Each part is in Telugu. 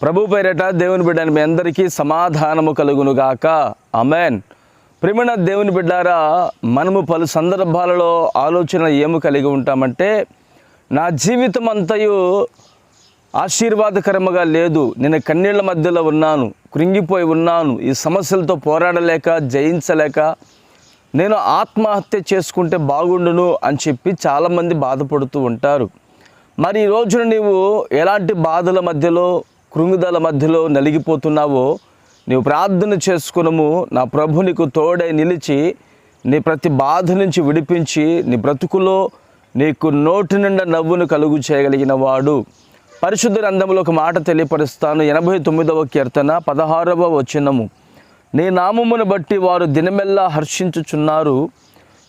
ప్రభు పేరట దేవుని బిడ్డని మీ అందరికీ సమాధానము కలుగునుగాక. ఆమేన్. ప్రియమైన దేవుని బిడ్డారా, మనము పలు సందర్భాలలో ఆలోచన ఏమి కలిగి ఉంటామంటే, నా జీవితం అంతయు ఆశీర్వాదకరముగా లేదు, నేను కన్నీళ్ల మధ్యలో ఉన్నాను, కృంగిపోయి ఉన్నాను, ఈ సమస్యలతో పోరాడలేక జయించలేక నేను ఆత్మహత్య చేసుకుంటే బాగుండును అని చెప్పి చాలామంది బాధపడుతూ ఉంటారు. మరి ఈ రోజున నీవు ఎలాంటి బాధల మధ్యలో, కృంగుదల మధ్యలో నలిగిపోతున్నావో నీవు ప్రార్థన చేసుకునము. నా ప్రభు నీకు తోడై నిలిచి నీ ప్రతి బాధ నుంచి విడిపించి నీ బ్రతుకులో నీకు నోటి నిండా నవ్వును కలుగు చేయగలిగిన వాడు. పరిశుద్ధ గ్రంథంలో ఒక మాట తెలియపరుస్తాను. 89వ కీర్తన 16వ వచనము. నీ నామమును బట్టి వారు దినమెల్లా హర్షించుచున్నారు,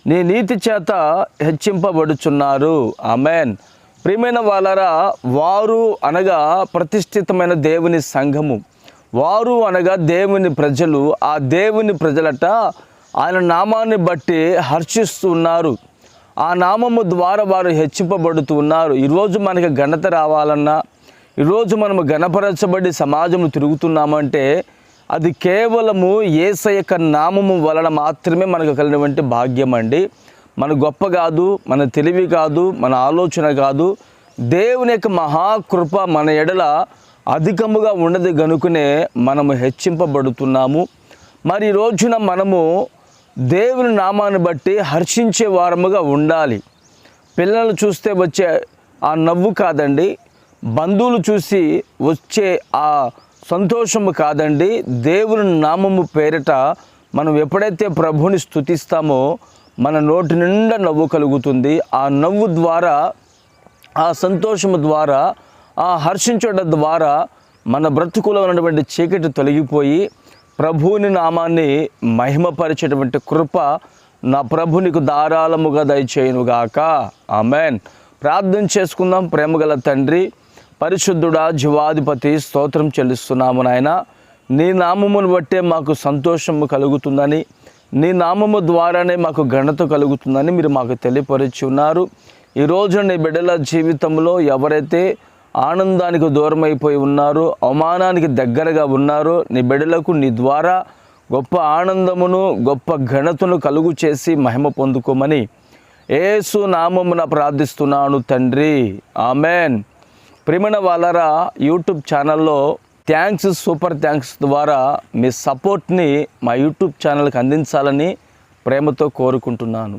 నీ నీతి చేత హెచ్చింపబడుచున్నారు. ఆమేన్. ప్రియమైన వాళ్ళరా, వారు అనగా ప్రతిష్ఠితమైన దేవుని సంఘము, వారు అనగా దేవుని ప్రజలు. ఆ దేవుని ప్రజలట ఆయన నామాన్ని బట్టి హర్షిస్తూ ఉన్నారు. ఆ నామము ద్వారా వారు హెచ్చింపబడుతూ ఉన్నారు. ఈరోజు మనకి ఘనత రావాలన్నా, ఈరోజు మనము ఘనపరచబడి సమాజంలో తిరుగుతున్నామంటే అది కేవలము యేసయ్య యొక్క నామము వలన మాత్రమే మనకు కలిగినటువంటి భాగ్యం అండి. మన గొప్ప కాదు, మన తెలివి కాదు, మన ఆలోచన కాదు, దేవుని యొక్క మహాకృప మన ఎడల అధికముగా ఉన్నది గనుకనే మనము హెచ్చింపబడుతున్నాము. మరి ఈ రోజున మనము దేవుని నామాన్ని బట్టి హర్షించే వారముగా ఉండాలి. పిల్లలు చూస్తే వచ్చే ఆ నవ్వు కాదండి, బంధువులు చూసి వచ్చే ఆ సంతోషము కాదండి. దేవుని నామము పేరిట మనం ఎప్పుడైతే ప్రభుని స్తుతిస్తామో మన నోటి నిండా నవ్వు కలుగుతుంది. ఆ నవ్వు ద్వారా, ఆ సంతోషము ద్వారా, ఆ హర్షించడం ద్వారా మన బ్రతుకులో ఉన్నటువంటి చీకటి తొలగిపోయి ప్రభువుని నామాన్ని మహిమపరిచేటువంటి కృప నా ప్రభు నీకు ధారాళముగా దయచేయునుగాక. ఆమేన్. ప్రార్థన చేసుకుందాం. ప్రేమగల తండ్రి, పరిశుద్ధుడా, జీవాధిపతి, స్తోత్రం చెల్లిస్తున్నాము నాయన. నీ నామమును బట్టే మాకు సంతోషము కలుగుతుందని, నీ నామము ద్వారానే మాకు ఘనత కలుగుతుందని మీరు మాకు తెలియపరిచి ఉన్నారు. ఈరోజు నీ బిడ్డల జీవితంలో ఎవరైతే ఆనందానికి దూరమైపోయి ఉన్నారో, అవమానానికి దగ్గరగా ఉన్నారో, నీ బిడ్డలకు నీ ద్వారా గొప్ప ఆనందమును, గొప్ప ఘనతను కలుగు చేసి మహిమ పొందుకోమని యేసు నామమున ప్రార్థిస్తున్నాను తండ్రి. ఆమేన్. ప్రియమైన వాళ్ళరా, యూట్యూబ్ ఛానల్లో థ్యాంక్స్, సూపర్ థ్యాంక్స్ ద్వారా మీ సపోర్ట్ని మా యూట్యూబ్ ఛానల్కి అందించాలని ప్రేమతో కోరుకుంటున్నాను.